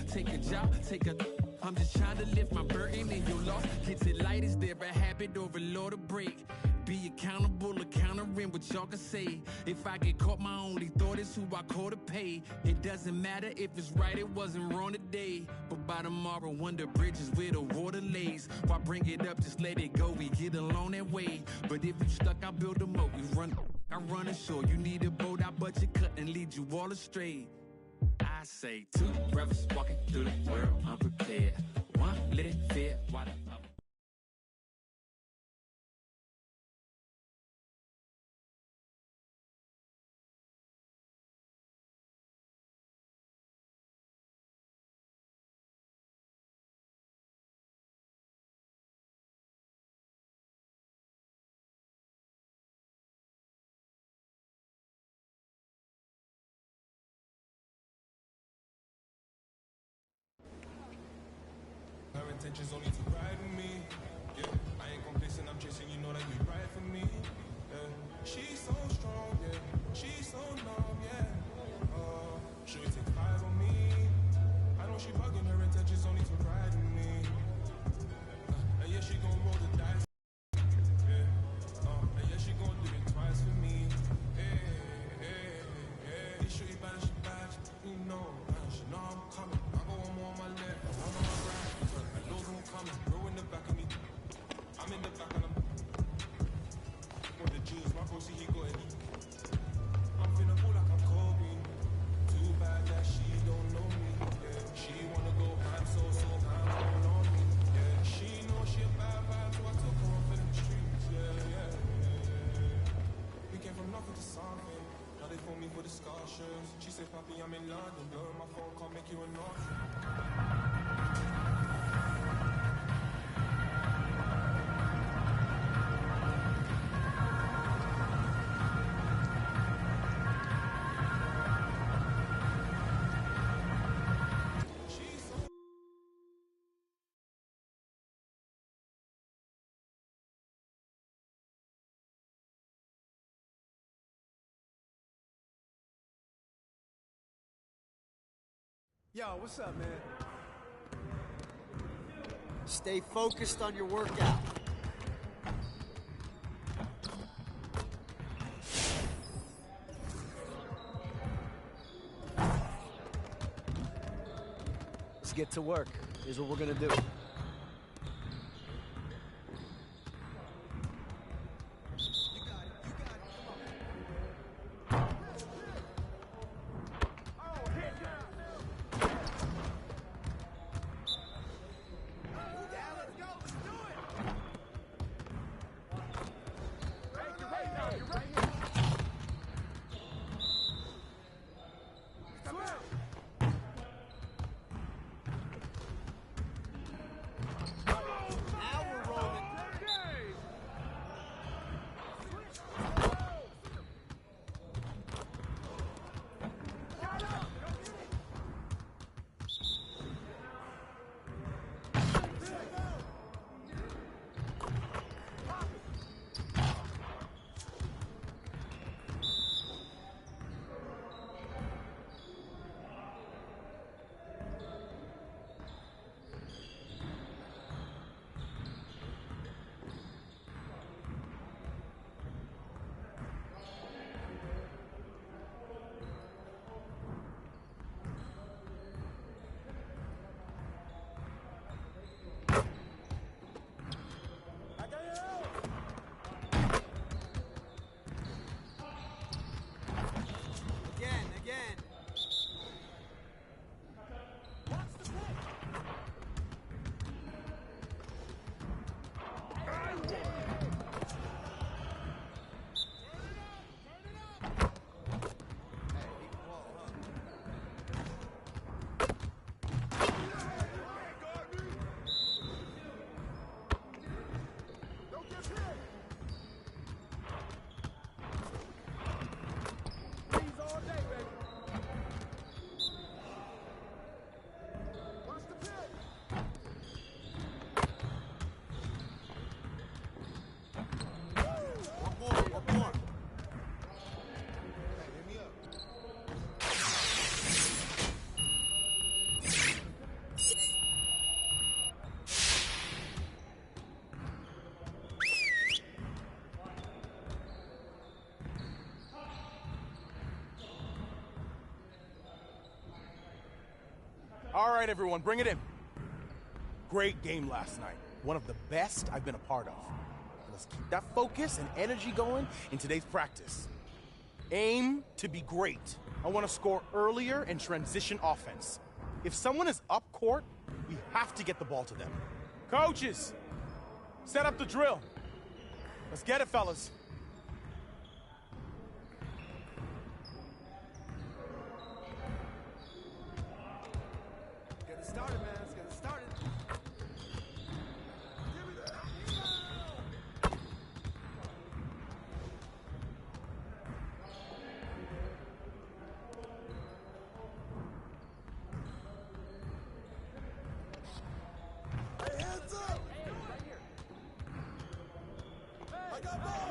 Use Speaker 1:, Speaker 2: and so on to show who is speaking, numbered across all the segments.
Speaker 1: take a job, take a... I'm just trying to lift my burden and your loss. Get it light, is there a habit or a law to break? Be accountable, countering what y'all can say. If I get caught, my only thought is who I call to pay. It doesn't matter if it's right, it wasn't wrong today. But by tomorrow, when the bridges where the water lays, why bring it up, just let it go, we get along that way. But if you stuck, I build a moat, we run, I run ashore. You need a boat, I budget cut and lead you all astray. I say two brothers walking through the world unprepared. One let it fear, while the other...
Speaker 2: Her intentions only to ride with me. Yeah, I ain't complacent, I'm chasing, you know that you ride for me. Yeah, she's so strong, yeah, she's so numb, yeah. She would take eyes on me. I know she bugging, her intentions only to ride with me. And yeah, she gon' roll the dice. Yeah, and yeah, she gon' do it twice for me. Hey, hey, hey. She shoot you bad, she bad, you know, she know I'm coming. I go one more on my left, one on my right. Coming, bro in the back of me. I'm in the back and I'm with the juice, my bro see he got it. I'm feeling full like I'm Kobe. Too bad that she don't know me. Yeah, she wanna go ham so ham on me. Yeah, she know she a bad vibe, so I took her off in the streets. Yeah. We came from nothing to something. Now they phone me for discussions. She said, Papi, I'm in London. Blowing my phone, can't make you an offer.
Speaker 3: Yo, what's up, man? Stay focused on your workout. Let's get to work. Here's what we're gonna do.
Speaker 2: All right, everyone, bring it in. Great game last night. One of the best I've been a part of. Let's keep that focus and energy going in today's practice. Aim to be great. I want to score earlier and transition offense. If someone is up court, we have to get the ball to them. Coaches, set up the drill. Let's get it, fellas.
Speaker 3: Get it started, man. Let's get it started.
Speaker 4: Hey, hands up! I got ball!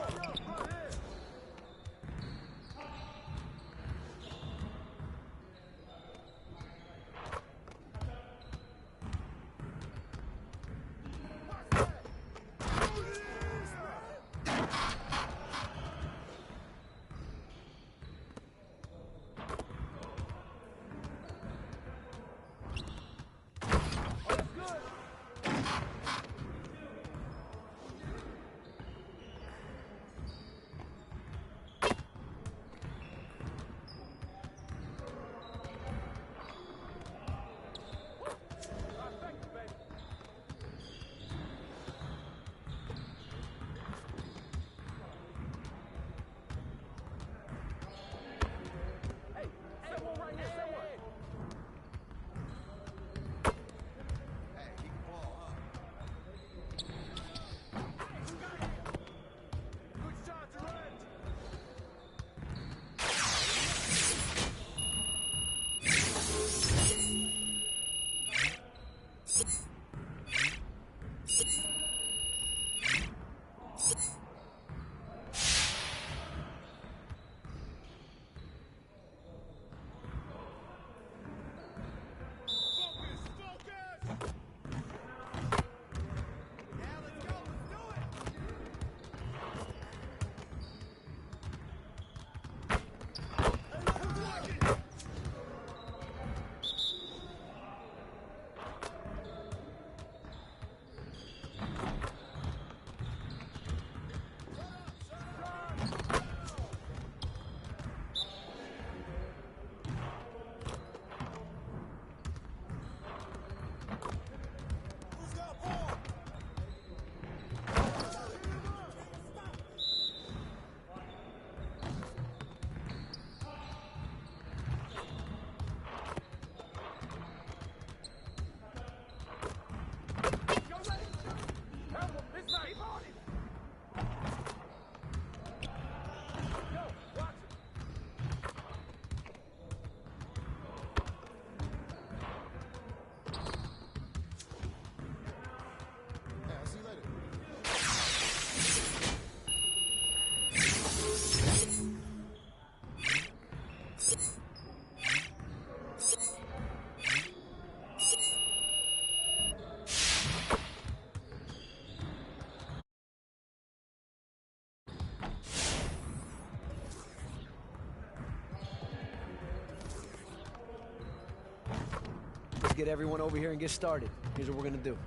Speaker 3: Let's get everyone over here and get started. Here's what we're gonna do.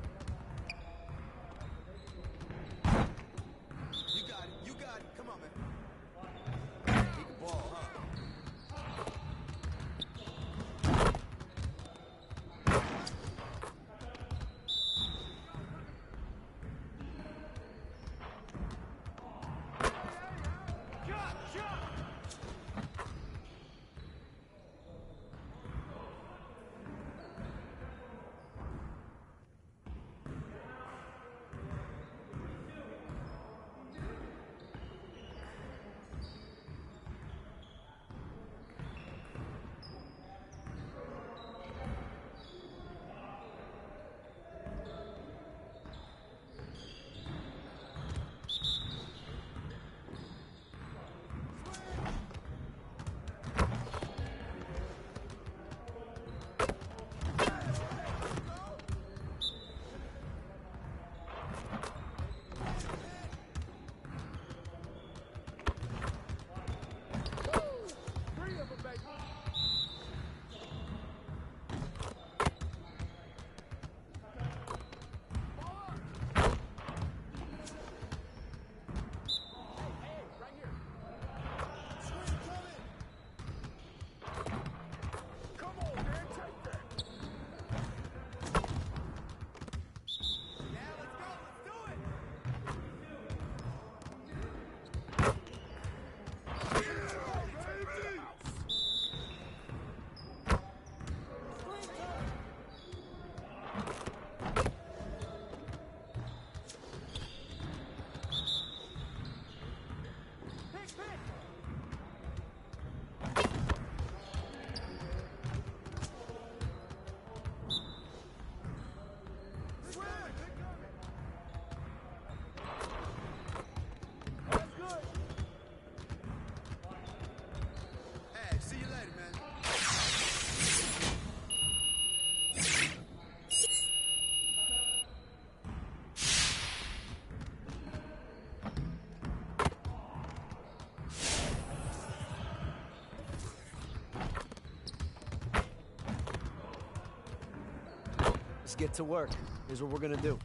Speaker 4: You got it, you got it. Come on, man. Keep the ball, huh? Let's get to work. Here's what we're gonna do.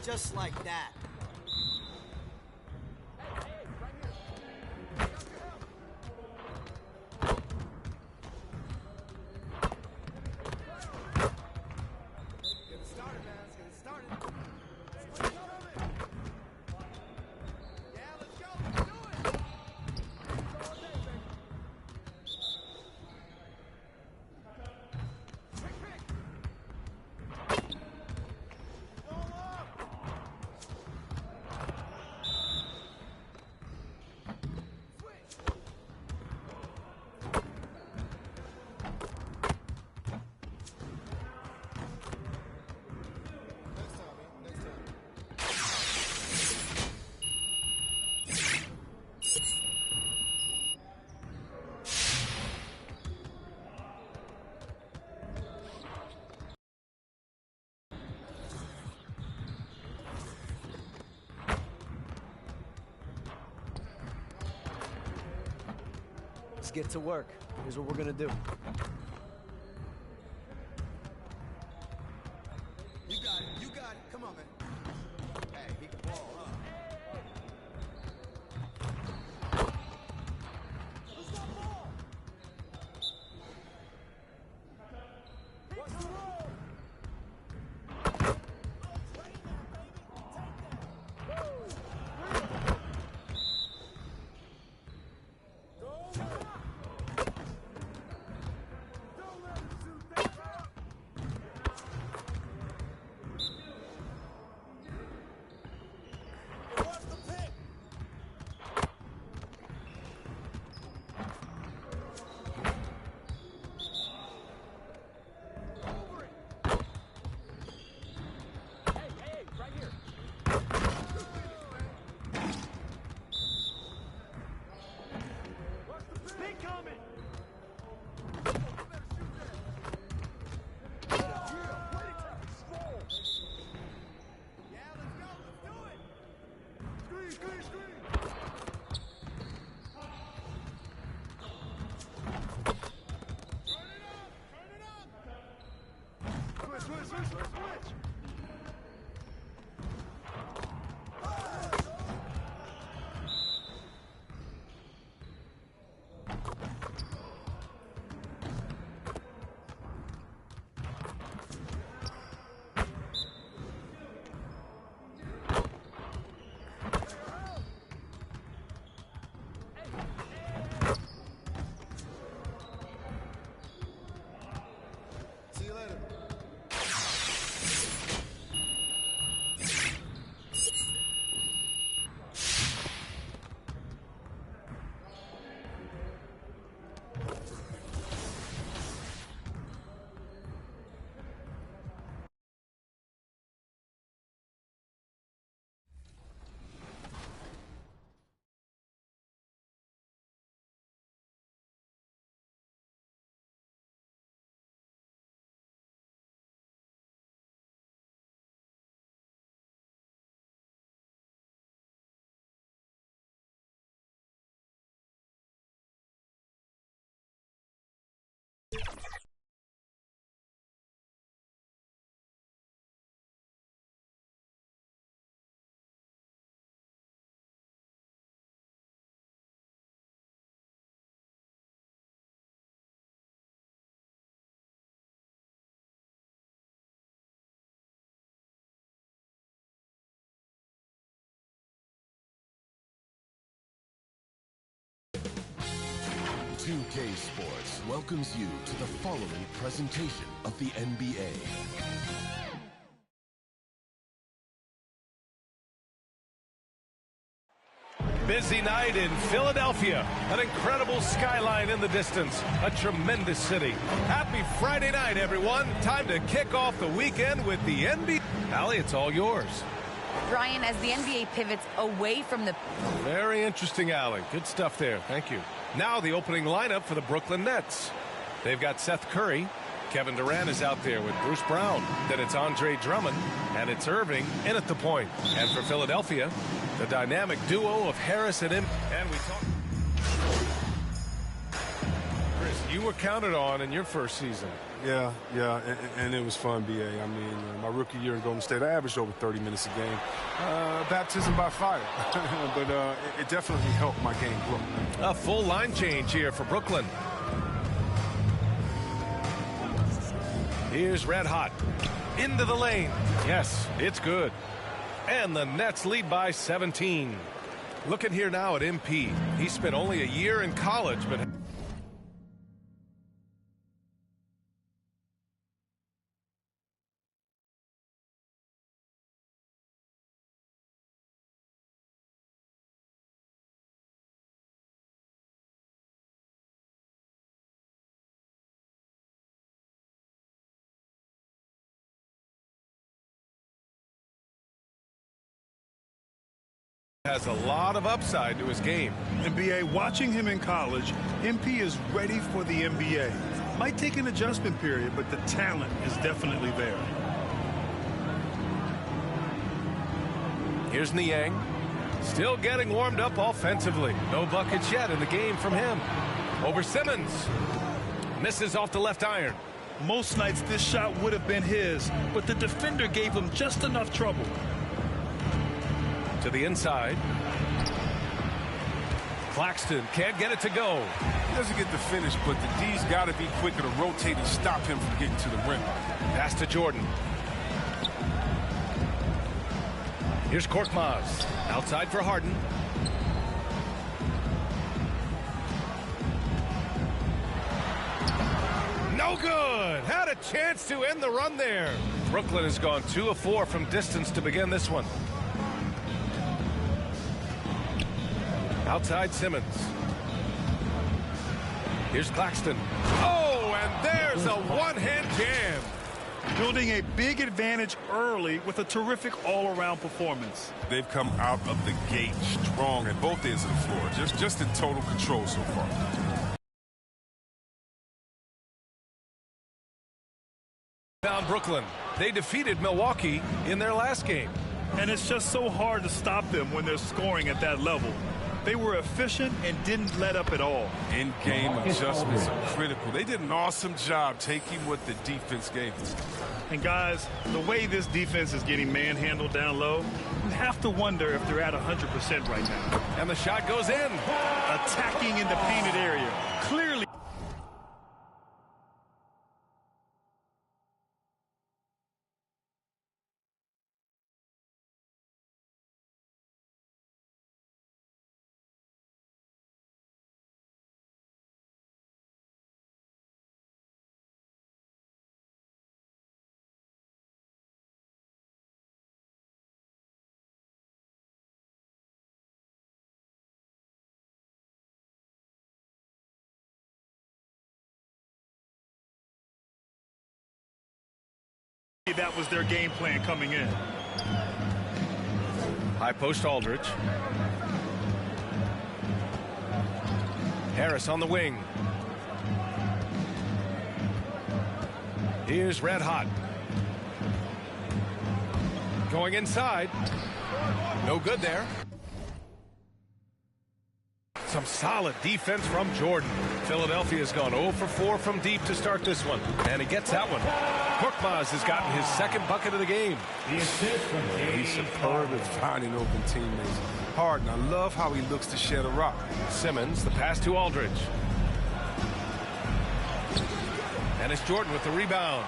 Speaker 4: Just like that.
Speaker 3: Get it started, man. Let's get it started. Swing it on it. Yeah, let's go. Let's do it. It's all day, baby. Quick, quick. Roll up.
Speaker 4: Let's get to work. Here's what we're gonna do.
Speaker 3: You got it. You got it. Come on, man. Hey, he can ball, huh? Who's got ball? What's the roll? Train that, baby. Take that. Woo! Go!
Speaker 5: Nba2k Sports welcomes you to the following presentation of the NBA.
Speaker 6: Busy night in Philadelphia. An incredible skyline in the distance. A tremendous city. Happy Friday night, everyone. Time to kick off the weekend with the NBA. Allie, it's all yours.
Speaker 7: Brian, as the NBA pivots away from the...
Speaker 6: Very interesting, Allie. Good stuff there. Thank you. Now the opening lineup for the Brooklyn Nets. They've got Seth Curry. Kevin Durant is out there with Bruce Brown. Then it's Andre Drummond, and it's Irving in at the point. And for Philadelphia, the dynamic duo of Harris and And we talk. Chris, you were counted on in your first season.
Speaker 8: Yeah, and it was fun, B.A. I mean, my rookie year in Golden State, I averaged over 30 minutes a game. Baptism by fire, but it definitely helped my game grow.
Speaker 6: A full line change here for Brooklyn. Here's Red Hot. Into the lane. Yes, it's good. And the Nets lead by 17. Looking here now at MP. He spent only a year in college, but... has a lot of upside to his game.
Speaker 9: NBA, watching him in college, MP is ready for the NBA. Might take an adjustment period, but the talent is definitely there.
Speaker 6: Here's Niang. Still getting warmed up offensively. No buckets yet in the game from him. Over Simmons. Misses off the left iron.
Speaker 9: Most nights this shot would have been his, but the defender gave him just enough trouble.
Speaker 6: To the inside. Claxton can't get it to go.
Speaker 8: He doesn't get the finish, but the D's got to be quicker to rotate and stop him from getting to the rim.
Speaker 6: Pass to Jordan. Here's Korkmaz. Outside for Harden. No good. Had a chance to end the run there. Brooklyn has gone 2 of 4 from distance to begin this one. Outside Simmons. Here's Claxton. Oh, and there's a one-hand jam.
Speaker 9: Building a big advantage early with a terrific all-around performance.
Speaker 8: They've come out of the gate strong at both ends of the floor. Just in total control so far.
Speaker 6: Down Brooklyn. They defeated Milwaukee in their last game.
Speaker 9: And it's just so hard to stop them when they're scoring at that level. They were efficient and didn't let up at all.
Speaker 8: In-game adjustments are critical. They did an awesome job taking what the defense gave them.
Speaker 9: And guys, the way this defense is getting manhandled down low, you have to wonder if they're at 100% right now.
Speaker 6: And the shot goes in.
Speaker 9: Attacking in the painted area. Clearly. That was their game plan coming in.
Speaker 6: High post Aldridge. Harris on the wing. Here's Red Hot. Going inside. No good there. Some solid defense from Jordan. Philadelphia's gone 0 for 4 from deep to start this one. And he gets that one. Korkmaz has gotten his second bucket of the game.
Speaker 8: He's superb at finding open teammates. Harden, I love how he looks to shed a rock.
Speaker 6: Simmons, the pass to Aldridge. And it's Jordan with the rebound.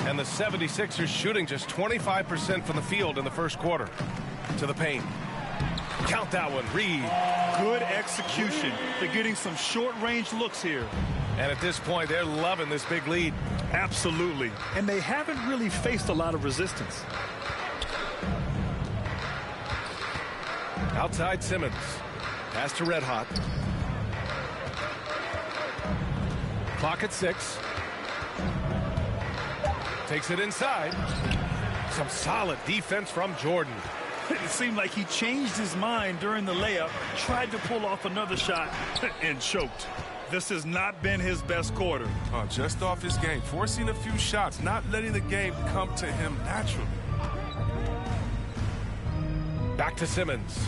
Speaker 6: And the 76ers shooting just 25% from the field in the first quarter. To the paint. Count that one, Reed.
Speaker 9: Good execution. They're getting some short-range looks here.
Speaker 6: And at this point, they're loving this big lead.
Speaker 9: Absolutely. And they haven't really faced a lot of resistance.
Speaker 6: Outside Simmons. Pass to Red Hot. Clock at 6. Takes it inside. Some solid defense from Jordan.
Speaker 9: It seemed like he changed his mind during the layup, tried to pull off another shot, and choked. This has not been his best quarter.
Speaker 8: Just off his game, forcing a few shots, not letting the game come to him naturally.
Speaker 6: Back to Simmons.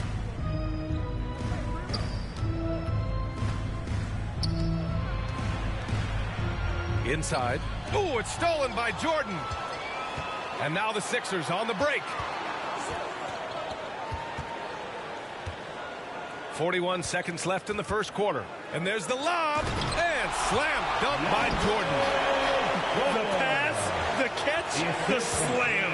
Speaker 6: Inside. Ooh, it's stolen by Jordan. And now the Sixers on the break. 41 seconds left in the first quarter. And there's the lob. And slam dunk by Jordan.
Speaker 9: The pass, the catch, the slam.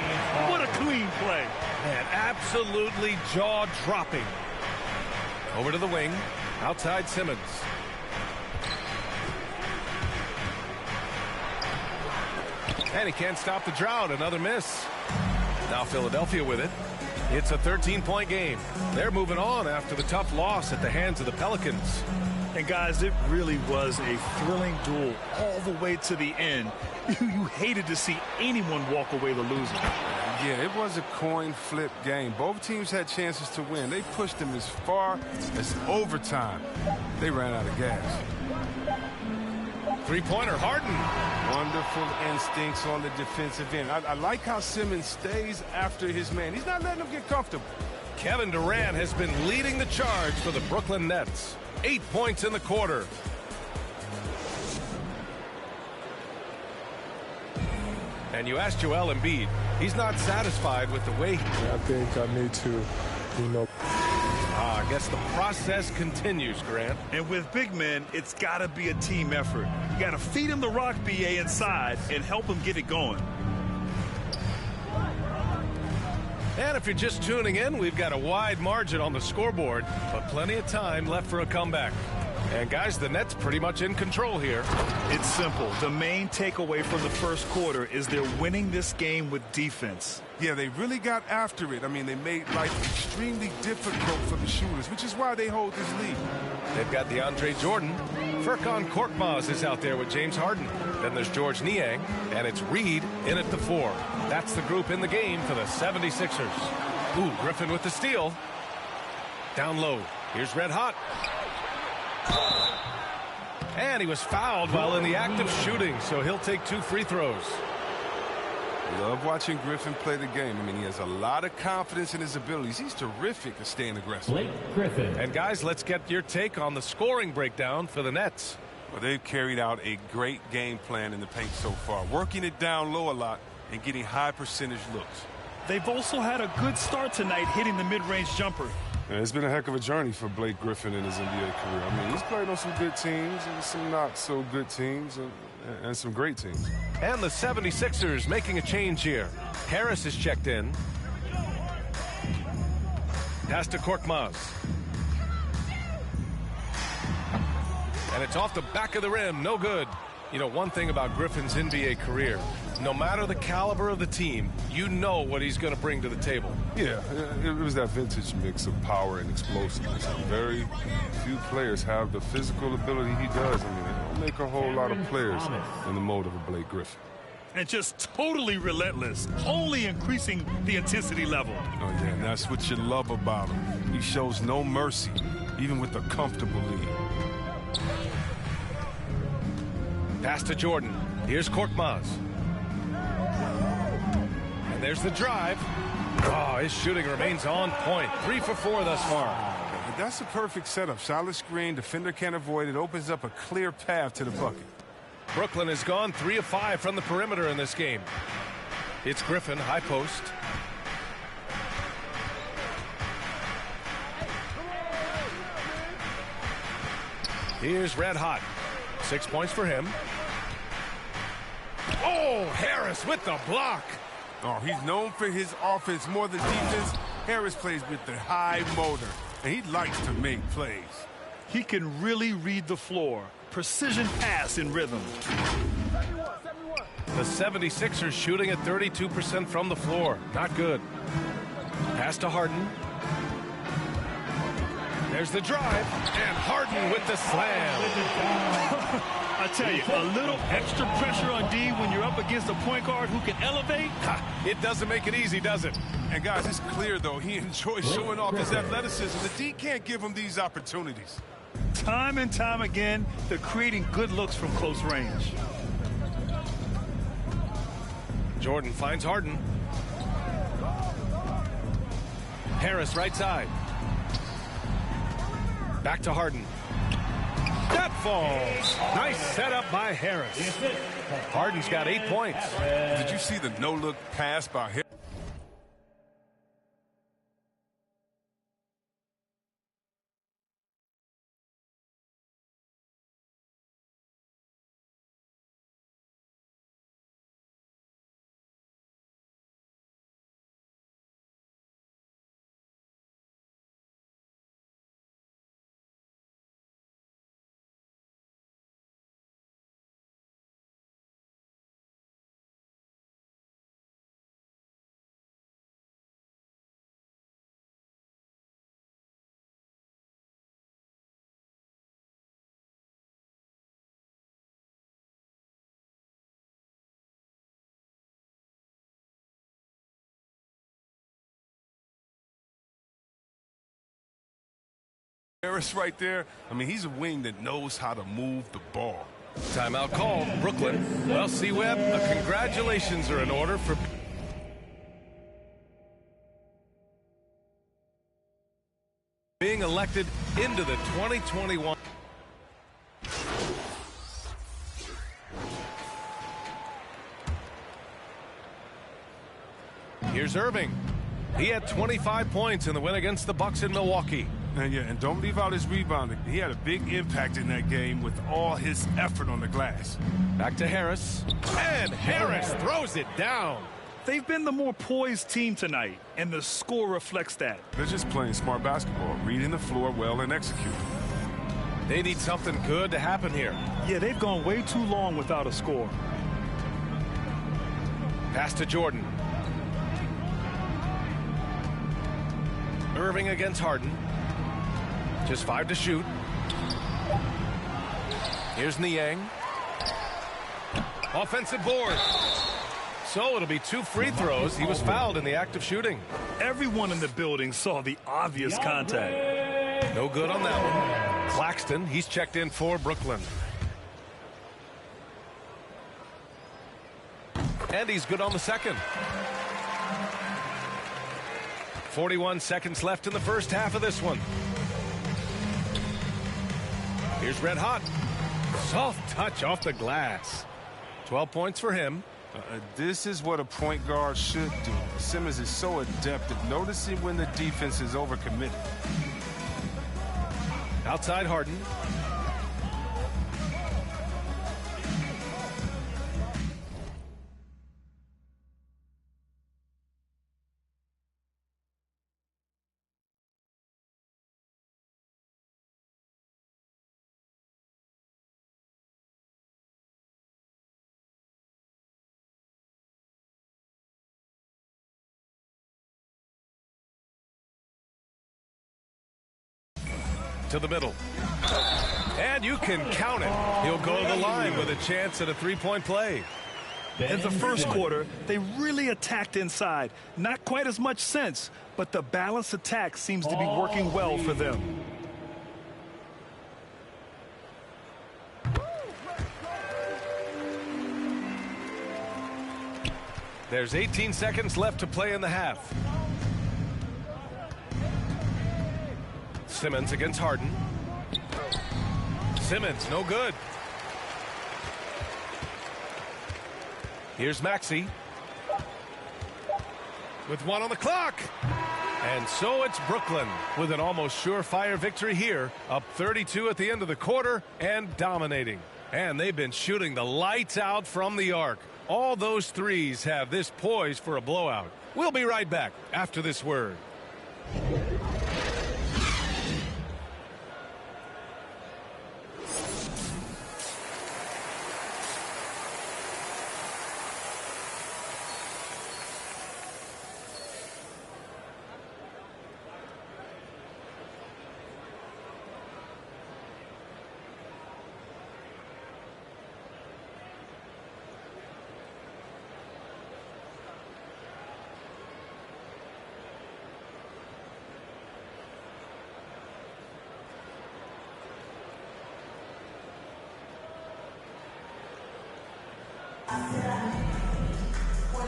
Speaker 9: What a clean play.
Speaker 6: And absolutely jaw-dropping. Over to the wing. Outside Simmons. And he can't stop the drought. Another miss. Now Philadelphia with it. It's a 13-point game. They're moving on after the tough loss at the hands of the Pelicans.
Speaker 9: And guys, it really was a thrilling duel all the way to the end. You hated to see anyone walk away the loser.
Speaker 8: Yeah, it was a coin flip game. Both teams had chances to win. They pushed them as far as overtime. They ran out of gas.
Speaker 6: Three-pointer, Harden.
Speaker 8: Wonderful instincts on the defensive end. I like how Simmons stays after his man. He's not letting him get comfortable.
Speaker 6: Kevin Durant has been leading the charge for the Brooklyn Nets. 8 points in the quarter. And you asked Joel Embiid. He's not satisfied with the way
Speaker 10: I think I need to,
Speaker 6: I guess the process continues, Grant.
Speaker 9: And with big men, it's got to be a team effort. You got to feed him the rock, BA, inside and help him get it going.
Speaker 6: And if you're just tuning in, we've got a wide margin on the scoreboard, but plenty of time left for a comeback. And guys, the Nets pretty much in control here.
Speaker 9: It's simple. The main takeaway from the first quarter is they're winning this game with defense.
Speaker 8: Yeah, they really got after it. I mean, they made life extremely difficult for the shooters, which is why they hold this lead.
Speaker 6: They've got DeAndre Jordan. Furkan Korkmaz is out there with James Harden. Then there's George Niang, and it's Reed in at the 4. That's the group in the game for the 76ers. Ooh, Griffin with the steal. Down low. Here's Red Hot. And he was fouled while in the act of shooting, so he'll take 2 free throws.
Speaker 8: Love watching Griffin play the game. I mean, he has a lot of confidence in his abilities. He's terrific at staying aggressive.
Speaker 11: Blake Griffin.
Speaker 6: And guys, let's get your take on the scoring breakdown for the Nets.
Speaker 8: Well, they've carried out a great game plan in the paint so far, working it down low a lot and getting high percentage looks.
Speaker 9: They've also had a good start tonight hitting the mid-range jumper.
Speaker 8: Yeah, it's been a heck of a journey for Blake Griffin in his NBA career. I mean, he's played on some good teams and some not so good teams and some great teams.
Speaker 6: And the 76ers making a change here. Harris is checked in. Pass to Korkmaz. And it's off the back of the rim. No good. You know, one thing about Griffin's NBA career, no matter the caliber of the team, you know what he's going to bring to the table.
Speaker 8: Yeah, it was that vintage mix of power and explosiveness. Very few players have the physical ability he does. I mean, they don't make a whole lot of players in the mold of a Blake Griffin.
Speaker 9: And just totally relentless, only increasing the intensity level.
Speaker 8: Oh, yeah, and that's what you love about him. He shows no mercy, even with a comfortable lead.
Speaker 6: Pass to Jordan. Here's Korkmaz. And there's the drive. Oh, his shooting remains on point. 3 for 4 thus far.
Speaker 8: That's a perfect setup. Solid screen. Defender can't avoid it. Opens up a clear path to the bucket.
Speaker 6: Brooklyn has gone 3 of 5 from the perimeter in this game. It's Griffin, high post. Here's Red Hot. 6 points for him. Oh, Harris with the block.
Speaker 8: Oh, he's known for his offense more than defense. Harris plays with the high motor, and he likes to make plays.
Speaker 9: He can really read the floor. Precision pass in rhythm.
Speaker 6: The 76ers shooting at 32% from the floor. Not good. Pass to Harden. There's the drive, and Harden with the slam.
Speaker 9: I tell you, a little extra pressure on D when you're up against a point guard who can elevate.
Speaker 6: It doesn't make it easy, does it?
Speaker 8: And guys, it's clear, though, he enjoys showing off his athleticism. The D can't give him these opportunities.
Speaker 9: Time and time again, they're creating good looks from close range.
Speaker 6: Jordan finds Harden. Harris right side. Back to Harden. That falls. Nice setup by Harris. Harden's got 8 points.
Speaker 8: Did you see the no-look pass by Harris? Harris right there, I mean, he's a wing that knows how to move the ball.
Speaker 6: Timeout called. Brooklyn. Well, C-Web, congratulations are in order for being elected into the 2021. Here's Irving. He had 25 points in the win against the Bucks in Milwaukee.
Speaker 8: And don't leave out his rebounding. He had a big impact in that game with all his effort on the glass.
Speaker 6: Back to Harris. And Harris throws it down.
Speaker 9: They've been the more poised team tonight, and the score reflects that.
Speaker 8: They're just playing smart basketball, reading the floor well and executing.
Speaker 6: They need something good to happen here.
Speaker 9: Yeah, they've gone way too long without a score.
Speaker 6: Pass to Jordan. Irving against Harden. Just 5 to shoot. Here's Niang. Offensive board. So it'll be 2 free throws. He was fouled in the act of shooting.
Speaker 9: Everyone in the building saw the obvious contact.
Speaker 6: No good on that one. Claxton, he's checked in for Brooklyn. And he's good on the second. 41 seconds left in the first half of this one. Here's Red Hot. Soft touch off the glass. 12 points for him.
Speaker 8: This is what a point guard should do. Simmons is so adept at noticing when the defense is overcommitted.
Speaker 6: Outside Harden. To the middle. And you can count it. He'll go to the line with a chance at a 3-point play.
Speaker 9: In the first quarter, they really attacked inside. Not quite as much sense, but the balanced attack seems to be working well for them.
Speaker 6: There's 18 seconds left to play in the half. Simmons against Harden. Simmons, no good. Here's Maxey. With 1 on the clock. And so it's Brooklyn with an almost surefire victory here. Up 32 at the end of the quarter and dominating. And they've been shooting the lights out from the arc. All those threes have this poised for a blowout. We'll be right back after this word.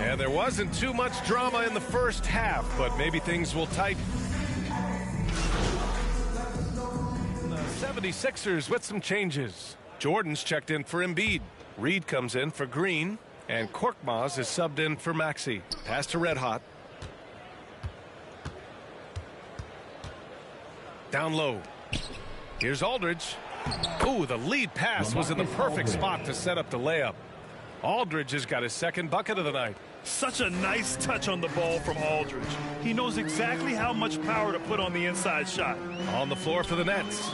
Speaker 6: And there wasn't too much drama in the first half, but maybe things will tighten. The 76ers with some changes. Jordan's checked in for Embiid. Reed comes in for Green. And Korkmaz is subbed in for Maxey. Pass to Red Hot. Down low. Here's Aldridge. Ooh, the lead pass was in the perfect spot to set up the layup. Aldridge has got his second bucket of the night.
Speaker 9: Such a nice touch on the ball from Aldridge. He knows exactly how much power to put on the inside shot.
Speaker 6: On the floor for the Nets,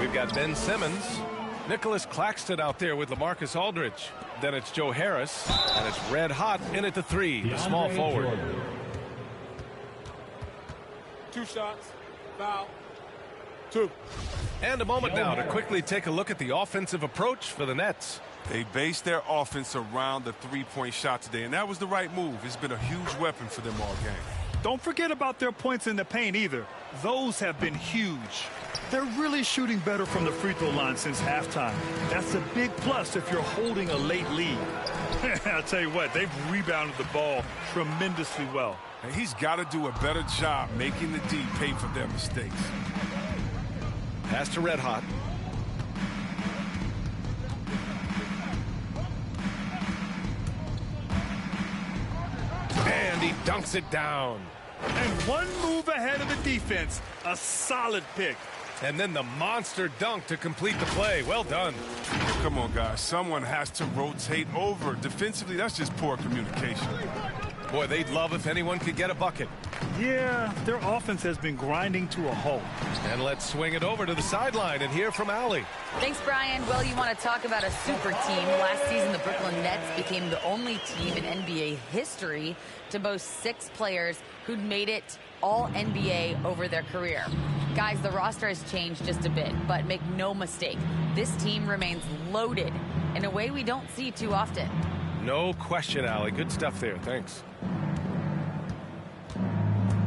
Speaker 6: we've got Ben Simmons. Nicholas Claxton out there with LaMarcus Aldridge. Then it's Joe Harris, and it's Red Hot in at the three, the small forward.
Speaker 10: 2 shots, foul, 2.
Speaker 6: And a moment now to quickly take a look at the offensive approach for the Nets.
Speaker 8: They based their offense around the three-point shot today, and that was the right move. It's been a huge weapon for them all game.
Speaker 9: Don't forget about their points in the paint either. Those have been huge. They're really shooting better from the free throw line since halftime. That's a big plus if you're holding a late lead. I'll tell you what, they've rebounded the ball tremendously well.
Speaker 8: And he's got to do a better job making the D pay for their mistakes.
Speaker 6: Pass to Red Hot. And he dunks it down.
Speaker 9: And one move ahead of the defense. A solid pick.
Speaker 6: And then the monster dunk to complete the play. Well done.
Speaker 8: Come on, guys. Someone has to rotate over. Defensively, that's just poor communication.
Speaker 6: Boy, they'd love if anyone could get a bucket.
Speaker 9: Yeah, their offense has been grinding to a halt.
Speaker 6: And let's swing it over to the sideline and hear from Allie.
Speaker 7: Thanks, Brian. Well, you want to talk about a super team. Last season, the Brooklyn Nets became the only team in NBA history to boast 6 players who'd made it all NBA over their career. Guys, the roster has changed just a bit, but make no mistake, this team remains loaded in a way we don't see too often.
Speaker 6: No question, Allie. Good stuff there. Thanks.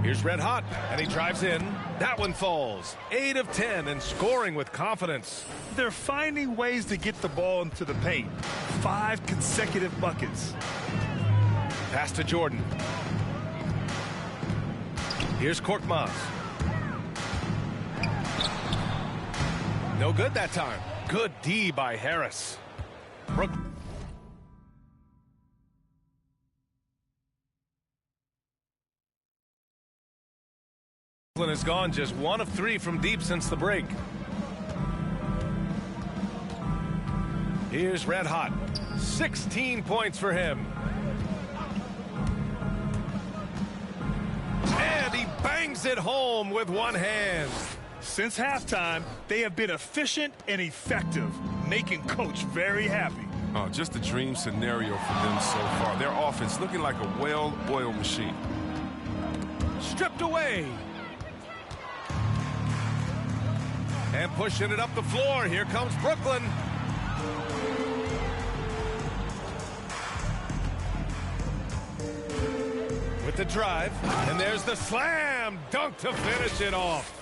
Speaker 6: Here's Red Hot, and he drives in. That one falls. 8 of 10 and scoring with confidence.
Speaker 9: They're finding ways to get the ball into the paint. 5 consecutive buckets.
Speaker 6: Pass to Jordan. Here's Korkmaz. No good that time. Good D by Harris. Brooklyn has gone just 1 of 3 from deep since the break. Here's Red Hot. 16 points for him. And he bangs it home with one hand.
Speaker 9: Since halftime, they have been efficient and effective, making Coach very happy.
Speaker 8: Oh, just a dream scenario for them so far. Their offense looking like a well-oiled machine.
Speaker 6: Stripped away. And pushing it up the floor. Here comes Brooklyn. With the drive. And there's the slam dunk to finish it off.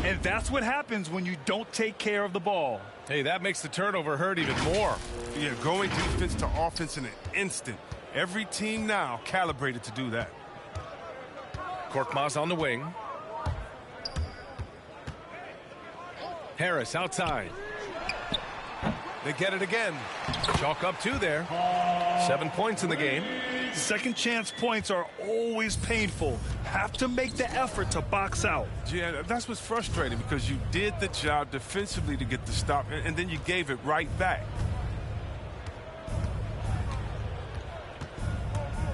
Speaker 9: And that's what happens when you don't take care of the ball.
Speaker 6: Hey, that makes the turnover hurt even more.
Speaker 8: Yeah, going defense to offense in an instant. Every team now calibrated to do that.
Speaker 6: Korkmaz on the wing. Harris outside. They get it again. Chalk up 2 there. 7 points in the game.
Speaker 9: Second chance points are always painful. Have to make the effort to box out.
Speaker 8: Yeah, that's what's frustrating because you did the job defensively to get the stop, and then you gave it right back.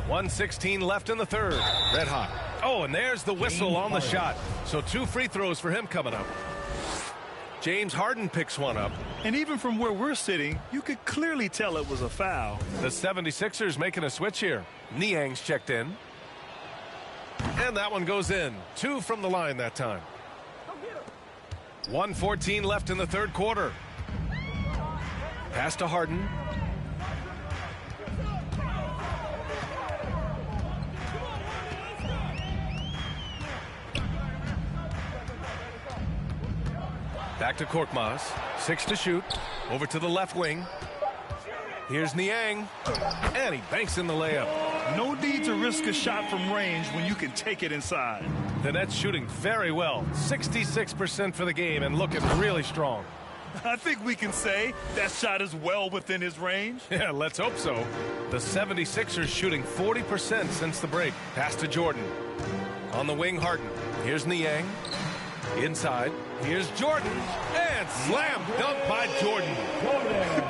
Speaker 6: 1:16 left in the third. Red Hot. Oh, and there's the whistle on the shot. So 2 free throws for him coming up. James Harden picks one up.
Speaker 9: And even from where we're sitting, you could clearly tell it was a foul.
Speaker 6: The 76ers making a switch here. Niang's checked in. And that one goes in. 2 from the line that time. 1:14 left in the third quarter. Pass to Harden. Back to Korkmaz. 6 to shoot. Over to the left wing. Here's Niang. And he banks in the layup.
Speaker 9: No need to risk a shot from range when you can take it inside.
Speaker 6: The Nets shooting very well. 66% for the game and looking really strong.
Speaker 9: I think we can say that shot is well within his range.
Speaker 6: Yeah, let's hope so. The 76ers shooting 40% since the break. Pass to Jordan. On the wing, Harden. Here's Niang. Inside. Here's Jordan. And slam dunk by Jordan.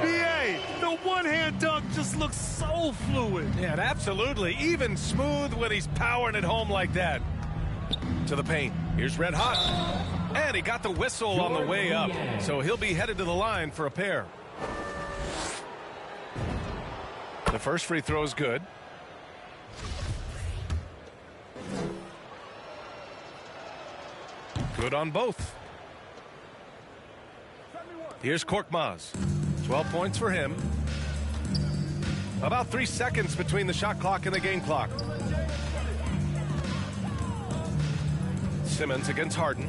Speaker 9: B.A., the one-hand dunk just looks so fluid.
Speaker 6: Yeah, absolutely. Even smooth when he's powering it home like that. To the paint. Here's Red Hot. And he got the whistle on the way up. So he'll be headed to the line for a pair. The first free throw is good. Good on both. Here's Korkmaz. 12 points for him. About 3 seconds between the shot clock and the game clock. Simmons against Harden.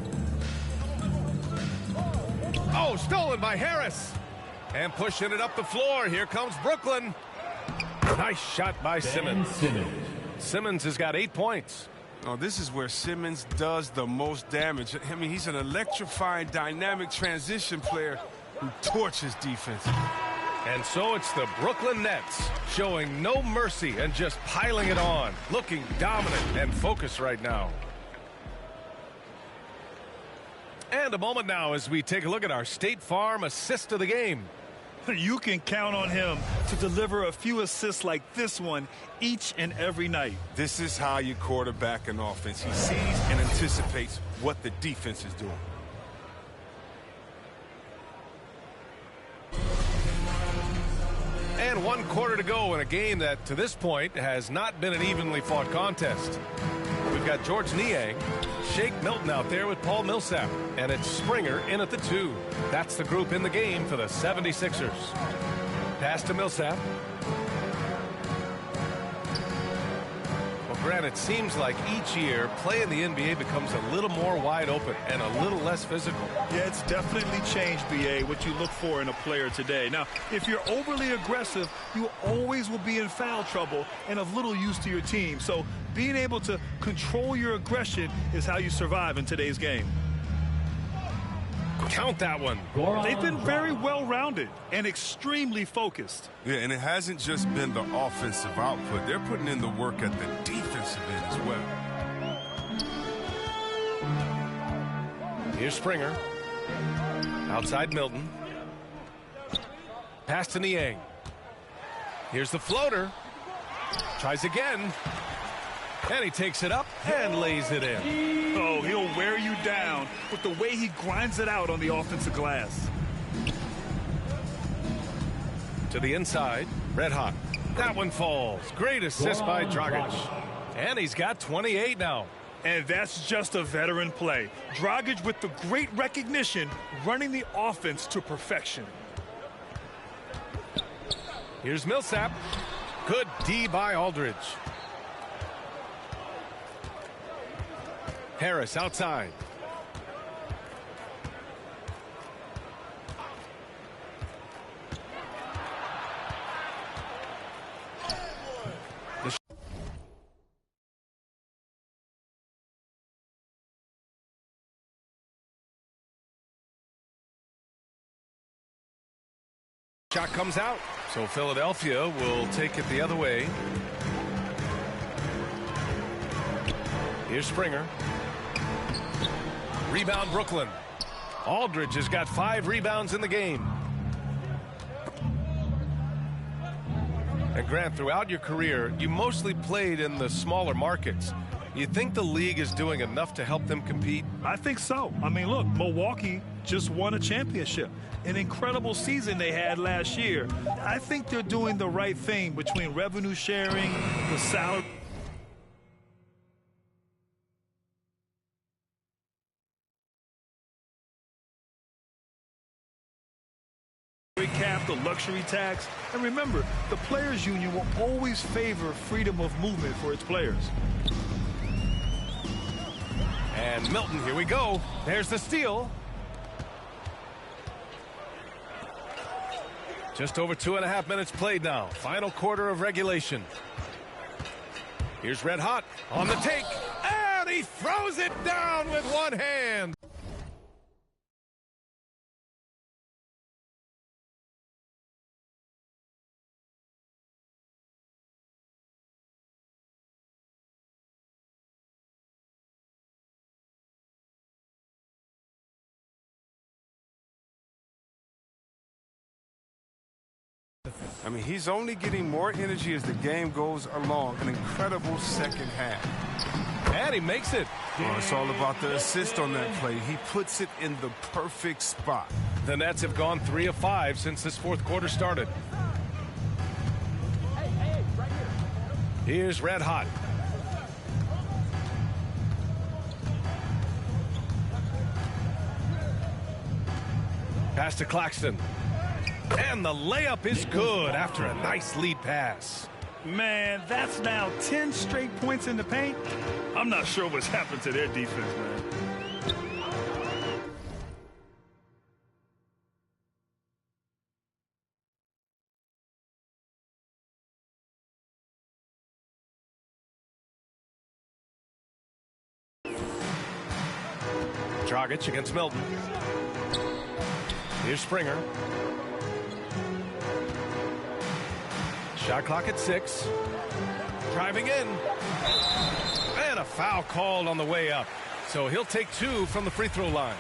Speaker 6: Oh, stolen by Harris. And pushing it up the floor. Here comes Brooklyn. Nice shot by Simmons. Simmons has got 8 points.
Speaker 8: Oh, this is where Simmons does the most damage. I mean, he's an electrifying, dynamic transition player who torches defense.
Speaker 6: And so it's the Brooklyn Nets showing no mercy and just piling it on. Looking dominant and focused right now. And a moment now as we take a look at our State Farm assist of the game.
Speaker 9: You can count on him to deliver a few assists like this one each and every night.
Speaker 8: This is how you quarterback an offense. He sees and anticipates what the defense is doing.
Speaker 6: And 1 quarter to go in a game that to this point has not been an evenly fought contest. We've got George Niang, Shake Milton out there with Paul Millsap, and it's Springer in at the 2. That's the group in the game for the 76ers. Pass to Millsap. Well, Grant, it seems like each year play in the NBA becomes a little more wide open and a little less physical.
Speaker 9: Yeah, it's definitely changed, B.A., what you look for in a player today. Now, if you're overly aggressive, you always will be in foul trouble and of little use to your team. So being able to control your aggression is how you survive in today's game.
Speaker 6: Count that one.
Speaker 9: They've been very well-rounded and extremely focused.
Speaker 8: Yeah, and it hasn't just been the offensive output. They're putting in the work at the defensive end as well.
Speaker 6: Here's Springer. Outside Milton. Pass to Niang. Here's the floater. Tries again. And he takes it up and lays it in.
Speaker 9: Oh, he'll wear you down with the way he grinds it out on the offensive glass.
Speaker 6: To the inside, Red Hot. That one falls. Great assist by Dragic. And he's got 28 now.
Speaker 9: And that's just a veteran play. Dragic with the great recognition, running the offense to perfection.
Speaker 6: Here's Millsap. Good D by Aldridge. Harris outside. Shot comes out, so Philadelphia will take it the other way. Here's Springer. Rebound Brooklyn. Aldridge has got 5 rebounds in the game. And Grant, throughout your career, you mostly played in the smaller markets. You think the league is doing enough to help them compete?
Speaker 9: I think so. I mean, look, Milwaukee just won a championship. An incredible season they had last year. I think they're doing the right thing between revenue sharing, the salary cap, the luxury tax. And remember, the players union will always favor freedom of movement for its players.
Speaker 6: And Milton, here we go. There's the steal. Just over 2.5 minutes played now. Final quarter of regulation. Here's Red Hot on the take. And he throws it down with one hand.
Speaker 8: I mean, he's only getting more energy as the game goes along. An incredible second half.
Speaker 6: And he makes it.
Speaker 8: Well, it's all about the assist on that play. He puts it in the perfect spot.
Speaker 6: The Nets have gone 3 of 5 since this fourth quarter started. Here's Red Hot. Pass to Claxton. And the layup is good after a nice lead pass.
Speaker 9: Man, that's now 10 straight points in the paint. I'm not sure what's happened to their defense, man.
Speaker 6: Dragic against Milton. Here's Springer. Shot clock at 6. Driving in. And a foul called on the way up. So he'll take 2 from the free throw line.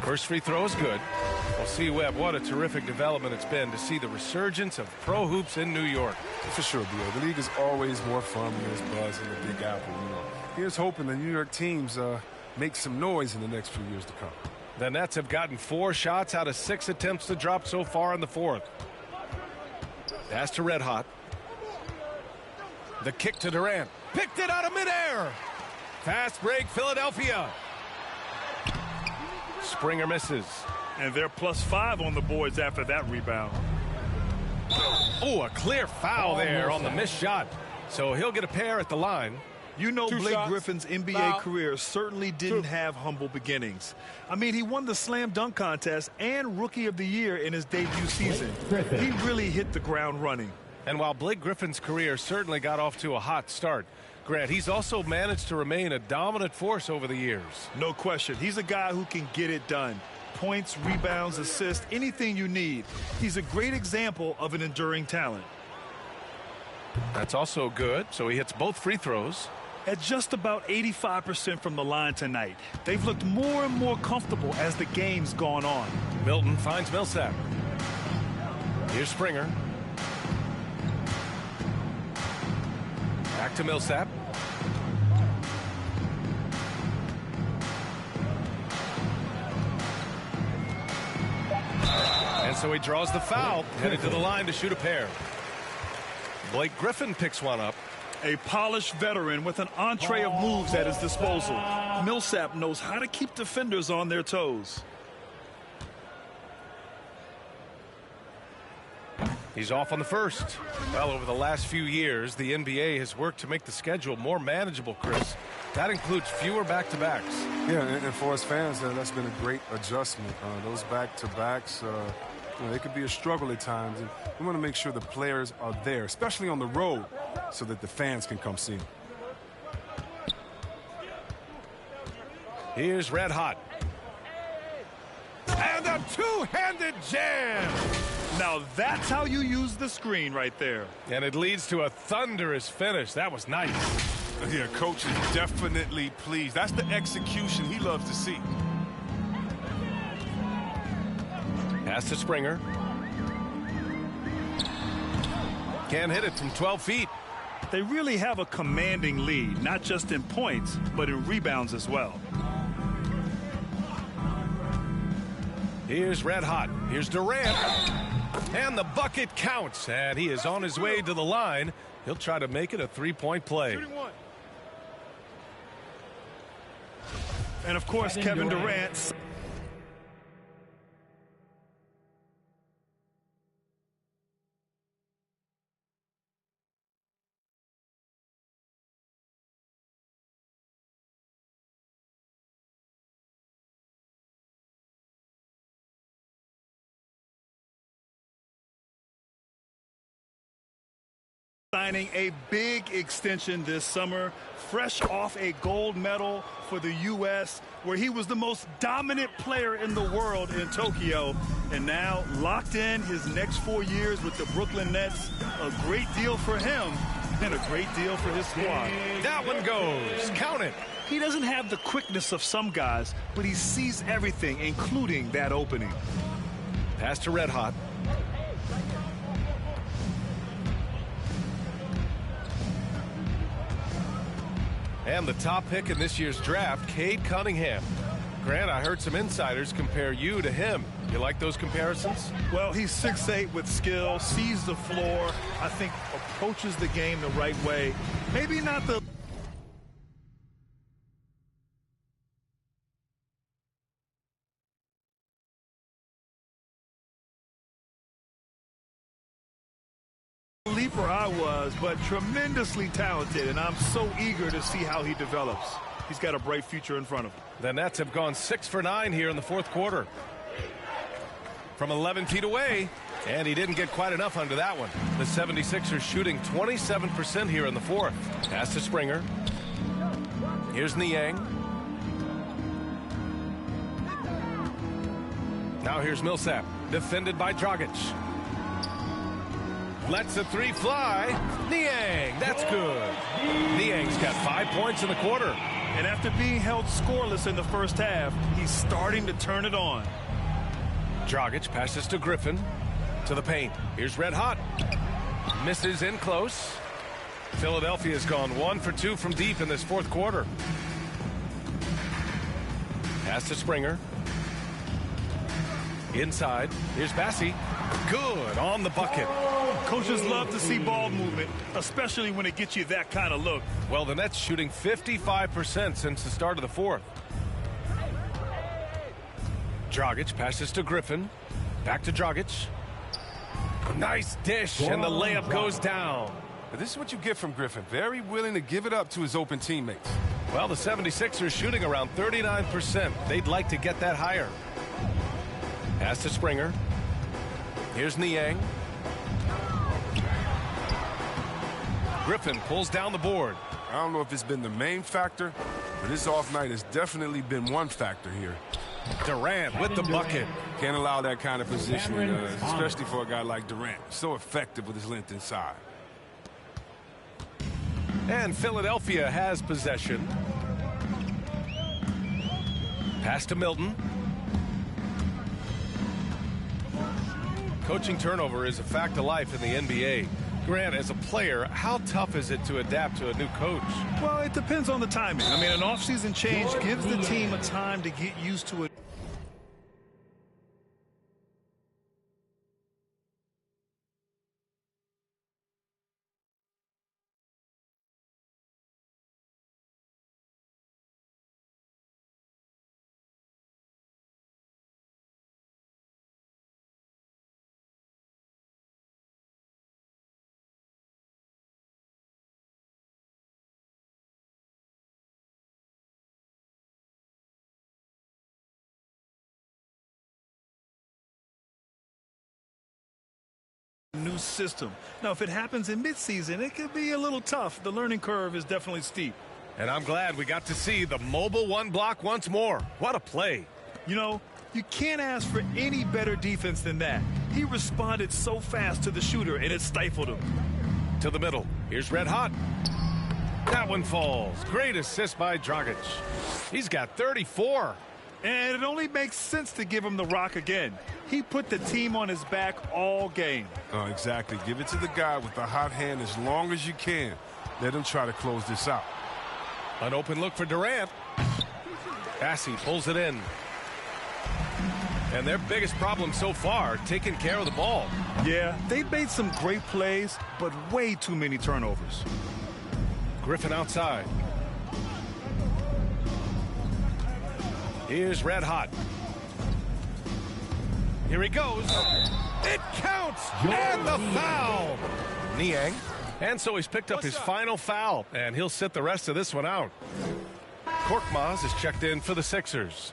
Speaker 6: First free throw is good. Well, see, Webb, what a terrific development it's been to see the resurgence of pro hoops in New York.
Speaker 8: For sure, B.O. The league is always more fun when there's buzz in the Big Apple. You know, here's hoping the New York teams make some noise in the next few years to come.
Speaker 6: The Nets have gotten 4 shots out of 6 attempts to drop so far in the fourth. Pass to Red Hot. The kick to Durant. Picked it out of midair. Fast break, Philadelphia. Springer misses.
Speaker 9: And they're +5 on the boards after that rebound.
Speaker 6: Oh, a clear foul there on the missed shot. So he'll get a pair at the line.
Speaker 9: You know, Blake
Speaker 10: shots.
Speaker 9: Griffin's NBA
Speaker 10: Foul.
Speaker 9: career certainly didn't have humble beginnings. I mean, he won the slam dunk contest and Rookie of the Year in his debut season. He really hit the ground running.
Speaker 6: And while Blake Griffin's career certainly got off to a hot start, Grant, he's also managed to remain a dominant force over the years.
Speaker 9: No question. He's a guy who can get it done. Points, rebounds, assists, anything you need. He's a great example of an enduring talent.
Speaker 6: That's also good. So he hits both free throws.
Speaker 9: At just about 85% from the line tonight. They've looked more and more comfortable as the game's gone on.
Speaker 6: Milton finds Millsap. Here's Springer. Back to Millsap. And so he draws the foul, headed to the line to shoot a pair. Blake Griffin picks one up.
Speaker 9: A polished veteran with an entree of moves at his disposal. Millsap knows how to keep defenders on their toes.
Speaker 6: He's off on the first. Well, over the last few years, the NBA has worked to make the schedule more manageable, Chris. That includes fewer back-to-backs.
Speaker 8: Yeah, and for us fans, that's been a great adjustment. Those back-to-backs, they could be a struggle at times. And we want to make sure the players are there, especially on the road, so that the fans can come see them.
Speaker 6: Here's Red Hot. And a two-handed jam.
Speaker 9: Now that's how you use the screen right there.
Speaker 6: And it leads to a thunderous finish. That was nice.
Speaker 8: Yeah, coach is definitely pleased. That's the execution he loves to see.
Speaker 6: Pass to Springer. Can't hit it from 12 feet.
Speaker 9: They really have a commanding lead, not just in points, but in rebounds as well.
Speaker 6: Here's Red Hot. Here's Durant. And the bucket counts. And he is on his way to the line. He'll try to make it a three-point play.
Speaker 9: And, of course, Kevin Durant. Signing a big extension this summer, fresh off a gold medal for the U.S., where he was the most dominant player in the world in Tokyo, and now locked in his next 4 years with the Brooklyn Nets. A great deal for him and a great deal for his squad.
Speaker 6: That one goes. Count it.
Speaker 9: He doesn't have the quickness of some guys, but he sees everything, including that opening.
Speaker 6: Pass to Red Hot. And the top pick in this year's draft, Cade Cunningham. Grant, I heard some insiders compare you to him. You like those comparisons?
Speaker 9: Well, he's 6'8" with skill, sees the floor, I think approaches the game the right way. Maybe not the leaper I was, but tremendously talented, and I'm so eager to see how he develops. He's got a bright future in front of him.
Speaker 6: The Nets have gone 6 for 9 here in the fourth quarter. From 11 feet away, and he didn't get quite enough under that one. The 76ers shooting 27% here in the fourth. Pass to Springer. Here's Niang. Now here's Millsap, defended by Dragic. Lets the three fly. Niang, that's good. Niang's got 5 points in the quarter.
Speaker 9: And after being held scoreless in the first half, he's starting to turn it on.
Speaker 6: Dragic passes to Griffin. To the paint. Here's Red Hot. Misses in close. Philadelphia's gone 1 for 2 from deep in this fourth quarter. Pass to Springer. Inside. Here's Bassey. Good on the bucket.
Speaker 9: Coaches love to see ball movement, especially when it gets you that kind of look.
Speaker 6: Well, the Nets shooting 55% since the start of the fourth. Dragic passes to Griffin. Back to Dragic. Nice dish, and the layup goes down.
Speaker 8: This is what you get from Griffin. Very willing to give it up to his open teammates.
Speaker 6: Well, the 76ers shooting around 39%. They'd like to get that higher. Pass to Springer. Here's Niang. Griffin pulls down the board.
Speaker 8: I don't know if it's been the main factor, but this off night has definitely been one factor here.
Speaker 6: Durant with the bucket.
Speaker 8: Can't allow that kind of positioning, especially for a guy like Durant. So effective with his length inside.
Speaker 6: And Philadelphia has possession. Pass to Milton. Coaching turnover is a fact of life in the NBA. Grant, as a player, how tough is it to adapt to a new coach?
Speaker 9: Well, it depends on the timing. I mean, an offseason change gives the team a time to get used to it. New system. Now, if it happens in midseason, it could be a little tough. The learning curve is definitely steep.
Speaker 6: And I'm glad we got to see the mobile one block once more. What a play.
Speaker 9: You know, you can't ask for any better defense than that. He responded so fast to the shooter, and it stifled him.
Speaker 6: To the middle. Here's Red Hot. That one falls. Great assist by Dragic. He's got 34.
Speaker 9: And it only makes sense to give him the rock again. He put the team on his back all game.
Speaker 8: Oh, exactly. Give it to the guy with the hot hand as long as you can. Let them try to close this out.
Speaker 6: An open look for Durant. Bassey pulls it in. And their biggest problem so far, taking care of the ball.
Speaker 9: Yeah, they made some great plays, but way too many turnovers.
Speaker 6: Griffin outside. Here's Red Hot. Here he goes. It counts! And the foul! Niang. And so he's picked up his final foul, and he'll sit the rest of this one out. Korkmaz is checked in for the Sixers.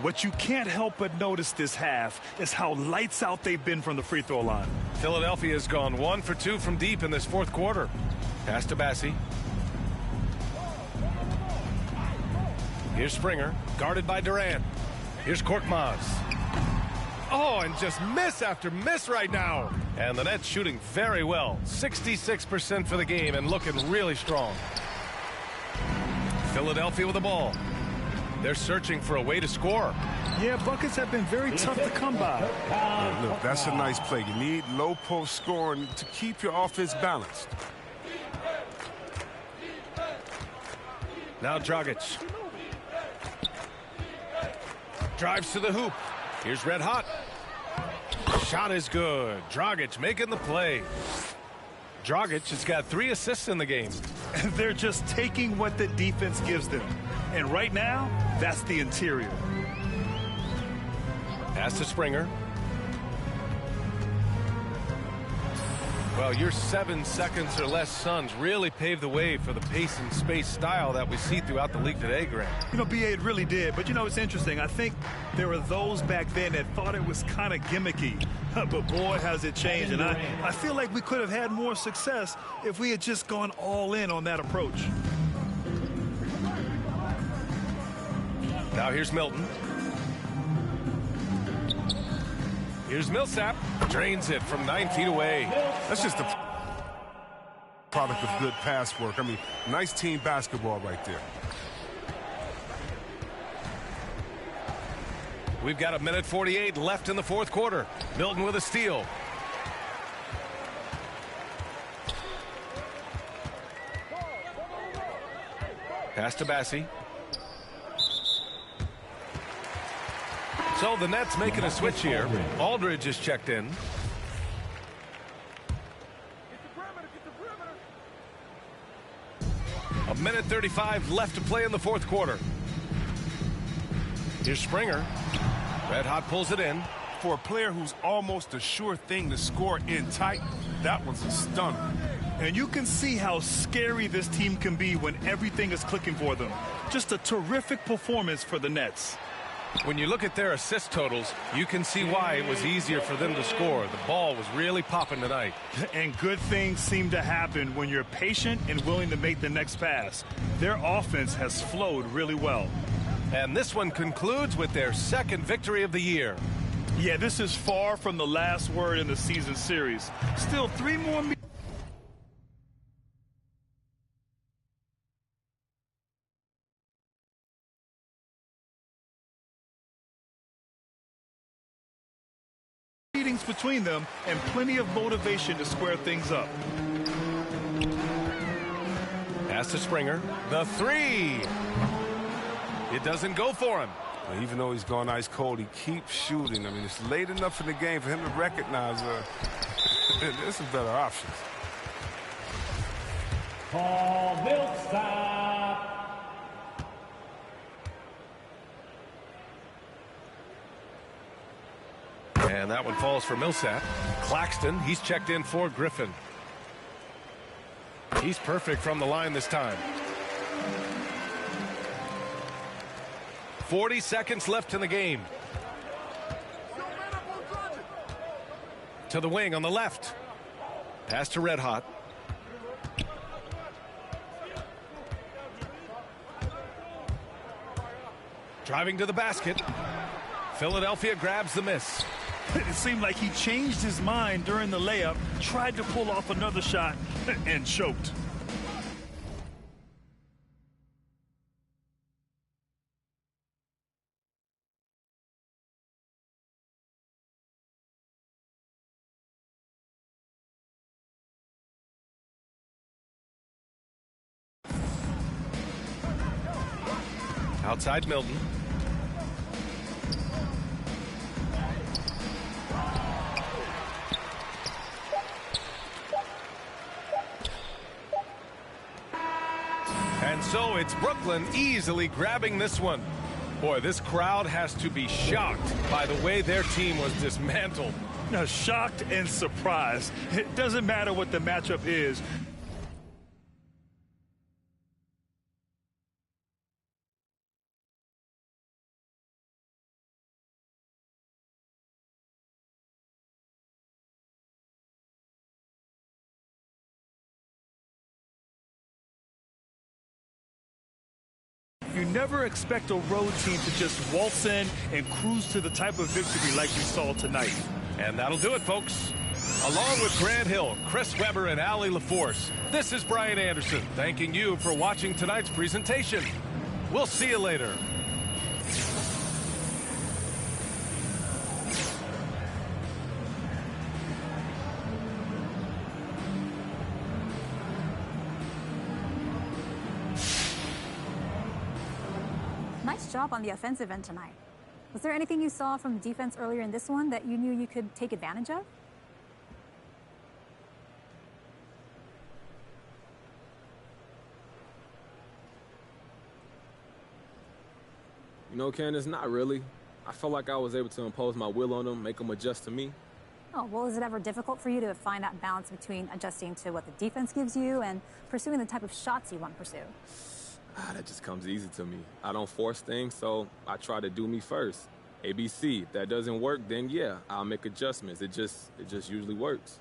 Speaker 9: What you can't help but notice this half is how lights out they've been from the free throw line.
Speaker 6: Philadelphia has gone 1 for 2 from deep in this fourth quarter. Pass to Bassey. Here's Springer, guarded by Durant. Here's Korkmaz. Oh, and just miss after miss right now. And the Nets shooting very well. 66% for the game and looking really strong. Philadelphia with the ball. They're searching for a way to score.
Speaker 9: Yeah, buckets have been very tough to come by.
Speaker 8: Look, that's a nice play. You need low post scoring to keep your offense balanced.
Speaker 6: Now Dragic. Drives to the hoop. Here's Red Hot. Shot is good. Dragic making the play. Dragic has got 3 assists in the game.
Speaker 9: They're just taking what the defense gives them. And right now, that's the interior.
Speaker 6: Pass to Springer. Well, your 7 seconds or less Suns really paved the way for the pace and space style that we see throughout the league today, Grant.
Speaker 9: You know, BA, it really did. But, you know, it's interesting. I think there were those back then that thought it was kind of gimmicky. But, boy, has it changed. And I feel like we could have had more success if we had just gone all in on that approach.
Speaker 6: Now here's Milton. Here's Millsap. Drains it from 9 feet away.
Speaker 8: That's just a product of good pass work. I mean, nice team basketball right there.
Speaker 6: We've got 1:48 left in the fourth quarter. Milton with a steal. Pass to Bassey. So the Nets making a switch here. Aldridge is checked in. A 1:35 left to play in the fourth quarter. Here's Springer. Red Hot pulls it in.
Speaker 8: For a player who's almost a sure thing to score in tight, that one's a stunner.
Speaker 9: And you can see how scary this team can be when everything is clicking for them. Just a terrific performance for the Nets.
Speaker 6: When you look at their assist totals, you can see why it was easier for them to score. The ball was really popping tonight.
Speaker 9: And good things seem to happen when you're patient and willing to make the next pass. Their offense has flowed really well.
Speaker 6: And this one concludes with their second victory of the year.
Speaker 9: Yeah, this is far from the last word in the season series. Still 3 more meetings between them and plenty of motivation to square things up.
Speaker 6: Pass to Springer. The 3. It doesn't go for him.
Speaker 8: Even though he's gone ice cold, he keeps shooting. I mean, it's late enough in the game for him to recognize there's some better options.
Speaker 11: Paul Millsap.
Speaker 6: And that one falls for Millsap. Claxton, he's checked in for Griffin. He's perfect from the line this time. 40 seconds left in the game. To the wing on the left. Pass to Red Hot. Driving to the basket. Philadelphia grabs the miss.
Speaker 9: It seemed like he changed his mind during the layup, tried to pull off another shot, and choked.
Speaker 6: Outside Milton. And so it's Brooklyn easily grabbing this one. Boy, this crowd has to be shocked by the way their team was dismantled.
Speaker 9: Now, shocked and surprised. It doesn't matter what the matchup is. You never expect a road team to just waltz in and cruise to the type of victory like we saw tonight.
Speaker 6: And that'll do it, folks. Along with Grant Hill, Chris Webber, and Allie LaForce, this is Brian Anderson thanking you for watching tonight's presentation. We'll see you later.
Speaker 12: Nice job on the offensive end tonight. Was there anything you saw from defense earlier in this one that you knew you could take advantage of?
Speaker 10: You know, Candace, not really. I felt like I was able to impose my will on them, make them adjust to me.
Speaker 12: Oh, well, is it ever difficult for you to find that balance between adjusting to what the defense gives you and pursuing the type of shots you want to pursue?
Speaker 10: That just comes easy to me. I don't force things, so I try to do me first. ABC. If that doesn't work, then yeah, I'll make adjustments. It just usually works.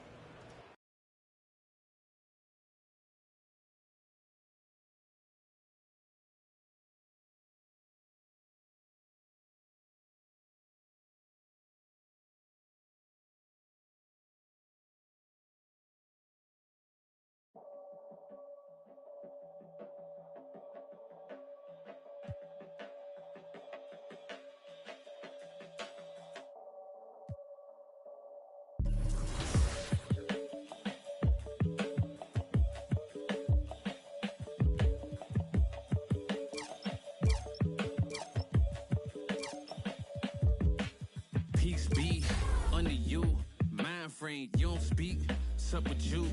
Speaker 1: Peace be under you, mind frame, you don't speak, sup with you,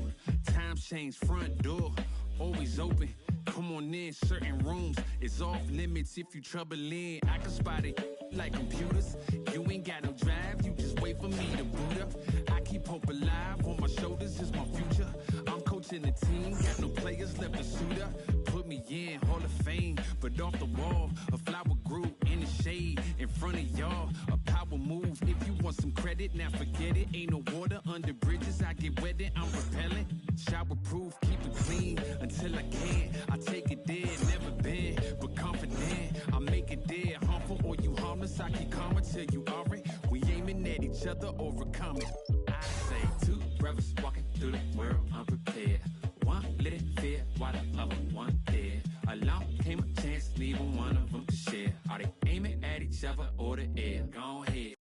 Speaker 1: time change, front door, always open, come on in, certain rooms, it's off limits if you troubling, I can spot it like computers, you ain't got no drive, you just wait for me to boot up, I keep hope alive, on my shoulders is my future, I'm coaching the team, got no players left to suit up, put me in, Hall of Fame, but off the wall, a flower grew in the shade, in front of y'all, a power move, if you want some credit, now forget it, ain't no water under bridges, I get wetted, I'm repellent, shower proof, keep it clean, until I can, I take it there, never been, but confident, I make it there, harmful or you harmless, I keep calm until you are it, we aiming at each other, overcome it, I say two brothers walking through the world unprepared, one let it fear, while the other one dead, along came a chance, neither one of them to share, are they aiming at each other or the air, go ahead.